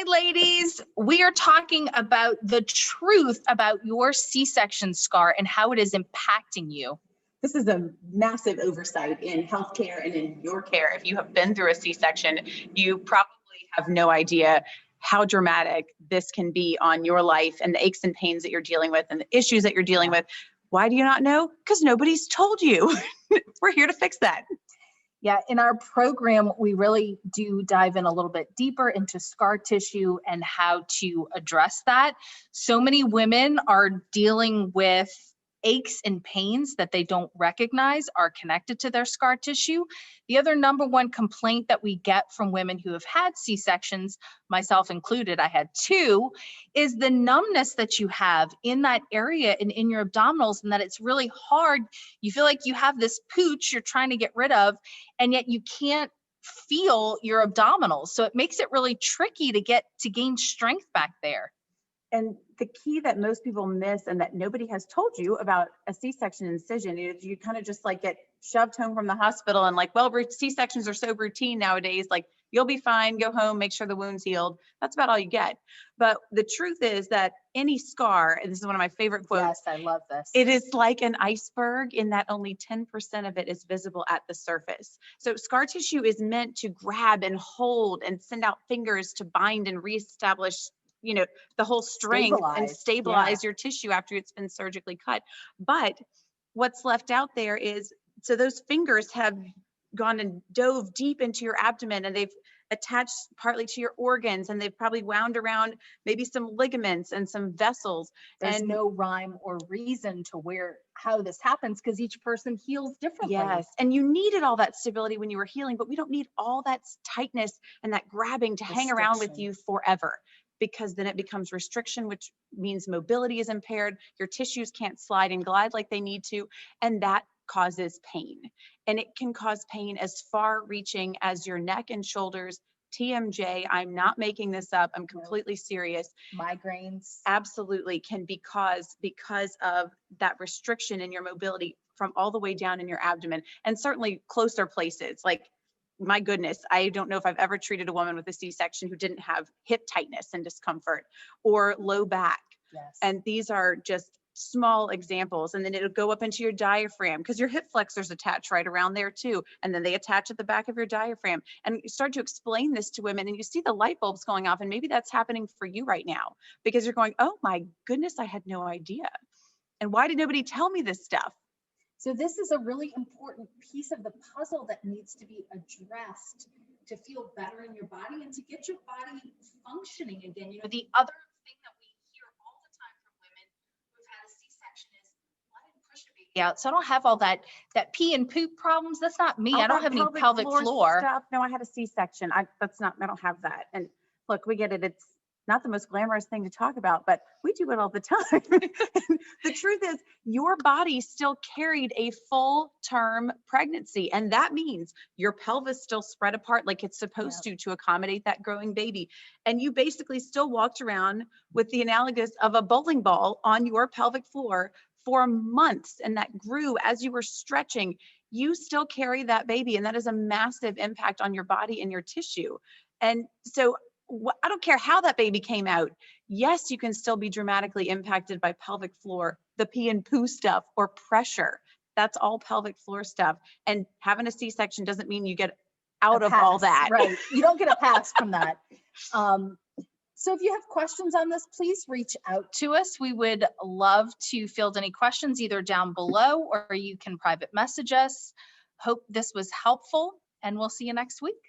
Ladies, we are talking about the truth about your C-section scar and how it is impacting you. This is a massive oversight in healthcare and in your care. If you have been through a C-section, you probably have no idea how dramatic this can be on your life and the aches and pains that you're dealing with and the issues that you're dealing with. Why do you not know? Because nobody's told you. We're here to fix that. Yeah, in our program, we really do dive in a little bit deeper into scar tissue and how to address that. So many women are dealing with aches and pains that they don't recognize are connected to their scar tissue. The other number one complaint that we get from women who have had C-sections, myself included, I had 2, is the numbness that you have in that area and in your abdominals, and that it's really hard. You feel like you have this pooch you're trying to get rid of, and yet you can't feel your abdominals. So it makes it really tricky to gain strength back there. And the key that most people miss and that nobody has told you about a C-section incision is you kind of just like get shoved home from the hospital and like, well, C-sections are so routine nowadays, like you'll be fine, go home, make sure the wound's healed. That's about all you get. But the truth is that any scar, and this is one of my favorite quotes. Yes, I love this. It is like an iceberg in that only 10% of it is visible at the surface. So scar tissue is meant to grab and hold and send out fingers to bind and reestablish, you know, the whole strength and stabilize your tissue after it's been surgically cut. But what's left out there is, so those fingers have gone and dove deep into your abdomen and they've attached partly to your organs and they've probably wound around maybe some ligaments and some vessels. There's no rhyme or reason to how this happens because each person heals differently. Yes, and you needed all that stability when you were healing, but we don't need all that tightness and that grabbing to hang around with you forever, because then it becomes restriction, which means mobility is impaired. Your tissues can't slide and glide like they need to, and that causes pain. And it can cause pain as far reaching as your neck and shoulders. TMJ, I'm not making this up. I'm completely serious. Migraines. Absolutely can be caused because of that restriction in your mobility from all the way down in your abdomen, and certainly closer places. Like, my goodness, I don't know if I've ever treated a woman with a C-section who didn't have hip tightness and discomfort or low back. Yes. And these are just small examples. And then it'll go up into your diaphragm because your hip flexors attach right around there too. And then they attach at the back of your diaphragm. And you start to explain this to women and you see the light bulbs going off. And maybe that's happening for you right now because you're going, oh my goodness, I had no idea. And why did nobody tell me this stuff? So this is a really important piece of the puzzle that needs to be addressed to feel better in your body and to get your body functioning again. You know, the other thing that we hear all the time from women who've had a C-section is, well, I didn't push the baby out, so I don't have all that pee and poop problems. That's not me. I don't have any pelvic floor stuff. No, I had a C-section. I don't have that. And look, we get it. It's not the most glamorous thing to talk about, but we do it all the time. The truth is your body still carried a full-term pregnancy. And that means your pelvis still spread apart like it's supposed to accommodate that growing baby. And you basically still walked around with the analogous of a bowling ball on your pelvic floor for months. And that grew as you were stretching. You still carry that baby. And that is a massive impact on your body and your tissue. And so I don't care how that baby came out. Yes, you can still be dramatically impacted by pelvic floor, the pee and poo stuff, or pressure. That's all pelvic floor stuff. And having a C-section doesn't mean you get out of all that. Right. You don't get a pass from that. So if you have questions on this, please reach out to us. We would love to field any questions either down below or you can private message us. Hope this was helpful and we'll see you next week.